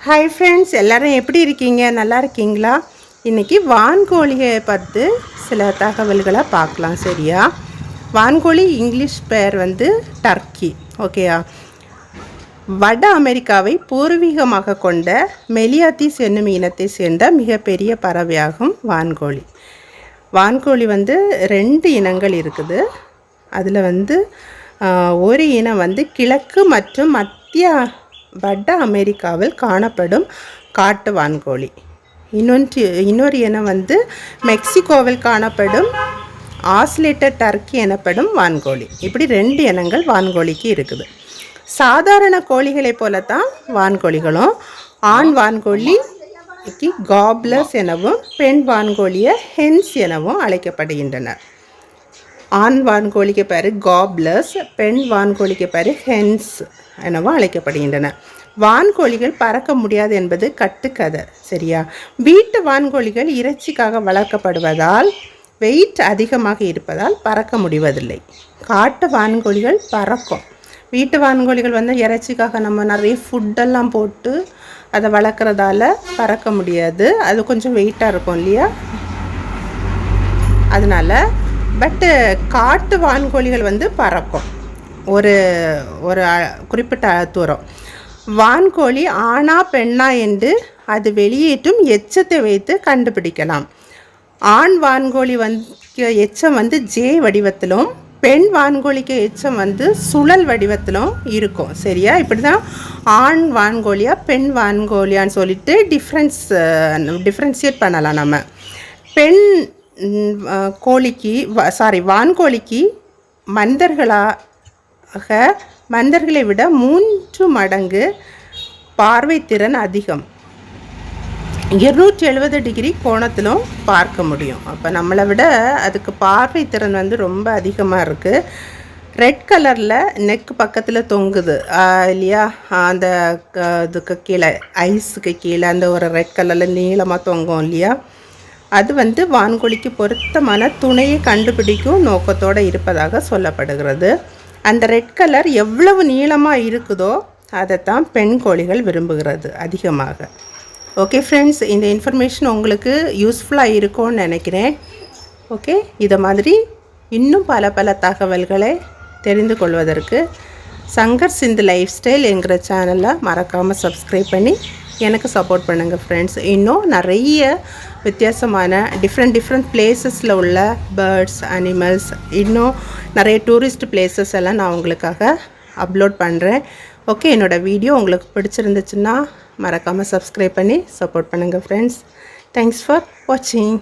Hi friends, எல்லோரும் எப்படி இருக்கீங்க? நல்லா இருக்கீங்களா? இன்றைக்கி வான்கோழியை பார்த்து சில தகவல்களை பார்க்கலாம். சரியா? வான்கோழி இங்கிலீஷ் பெயர் வந்து டர்க்கி. ஓகேயா? வட அமெரிக்காவை பூர்வீகமாக கொண்ட மெலியாத்திஸ் என்னும் இனத்தை சேர்ந்த மிகப்பெரிய பறவையாகும் வான்கோழி. வான்கோழி வந்து 2 இனங்கள் இருக்குது. அதில் வந்து ஒரு இனம் வந்து கிழக்கு மற்றும் மத்திய வட அமெரிக்காவில் காணப்படும் காட்டு வான்கோழி. இன்னொரு இனம் வந்து மெக்சிகோவில் காணப்படும் ஆஸ்லேட்டட் டர்க்கி எனப்படும் வான்கோழி. இப்படி 2 இனங்கள் வான்கோழிக்கு இருக்குது. சாதாரண கோழிகளை போலத்தான் வான்கோழிகளும். ஆண் வான்கோழிக்கு காப்லர்ஸ் எனவும் பெண் வான்கோழியை ஹென்ஸ் எனவும் அழைக்கப்படுகின்றனர். ஆண் வான்கோழிக்கு பேர் காப்லர்ஸ், பெண் வான்கோழிக்கு பேர் ஹென்ஸ் எனவும் அழைக்கப்படுகின்றன. வான்கோழிகள் பறக்க முடியாது என்பது கட்டுக்கதை. சரியா? வீட்டு வான்கோழிகள் இறைச்சிக்காக வளர்க்கப்படுவதால் வெயிட் அதிகமாக இருப்பதால் பறக்க முடிவதில்லை. காட்டு வான்கோழிகள் பறக்கும். வீட்டு வான்கோழிகள் வந்து இறைச்சிக்காக நம்ம நிறைய ஃபுட்டெல்லாம் போட்டு அதை வளர்க்குறதால பறக்க முடியாது. அது கொஞ்சம் வெயிட்டாக இருக்கும் இல்லையா? அதனால் காட்டு வான்கோழிகள் வந்து பறக்கும் ஒரு குறிப்பிட்ட தூரம். வான்கோழி ஆணா பெண்ணா என்று அது வெளியேற்றும் எச்சத்தை வைத்து கண்டுபிடிக்கலாம். ஆண் வான்கோழி எச்சம் வந்து ஜே வடிவத்திலும், பெண் வான்கோழிக்கு எச்சம் வந்து சுழல் வடிவத்திலும் இருக்கும். சரியா? இப்படி தான் ஆண் வான்கோழியா பெண் வான்கோழியான்னு சொல்லிட்டு டிஃப்ரென்ஷியேட் பண்ணலாம். நம்ம பெண் வான்கோழிக்கு மனிதர்களை விட 3 மடங்கு பார்வைத்திறன் அதிகம். 270 டிகிரி கோணத்திலும் பார்க்க முடியும். அப்போ நம்மளை விட அதுக்கு பார்வைத்திறன் வந்து ரொம்ப அதிகமாக இருக்குது. ரெட் கலரில் நெக் பக்கத்தில் தொங்குது இல்லையா? அந்த இதுக்கு கீழே, ஐஸுக்கு கீழே அந்த ஒரு ரெட் கலரில் நீளமாக தொங்கும் இல்லையா? அது வந்து வான்கோழிக்கு பொருத்தமான துணையை கண்டுபிடிக்கும் நோக்கத்தோடு இருப்பதாக சொல்லப்படுகிறது. அந்த ரெட் கலர் எவ்வளவு நீளமாக இருக்குதோ அதைத்தான் பெண் கோழிகள் விரும்புகிறது அதிகமாக. ஓகே ஃப்ரெண்ட்ஸ், இந்த இன்ஃபர்மேஷன் உங்களுக்கு யூஸ்ஃபுல்லாக இருக்கும்னு நினைக்கிறேன். ஓகே, இதை மாதிரி இன்னும் பல தகவல்களை தெரிந்து கொள்வதற்கு சங்கர் சிந்து லைஃப் ஸ்டைல் என்கிற சேனலை மறக்காமல் சப்ஸ்கிரைப் பண்ணி எனக்கு சப்போர்ட் பண்ணுங்கள் ஃப்ரெண்ட்ஸ். இன்னும் நிறைய வித்தியாசமான டிஃப்ரெண்ட் பிளேசஸில் உள்ள பேர்ட்ஸ், அனிமல்ஸ், இன்னும் நிறைய டூரிஸ்ட் பிளேசஸ் எல்லாம் நான் உங்களுக்காக அப்லோட் பண்ணுறேன். ஓகே, என்னோடய வீடியோ உங்களுக்கு பிடிச்சிருந்துச்சுன்னா மறக்காமல் சப்ஸ்கிரைப் பண்ணி சப்போர்ட் பண்ணுங்கள் ஃப்ரெண்ட்ஸ். தேங்க்ஸ் ஃபார் வாட்சிங்.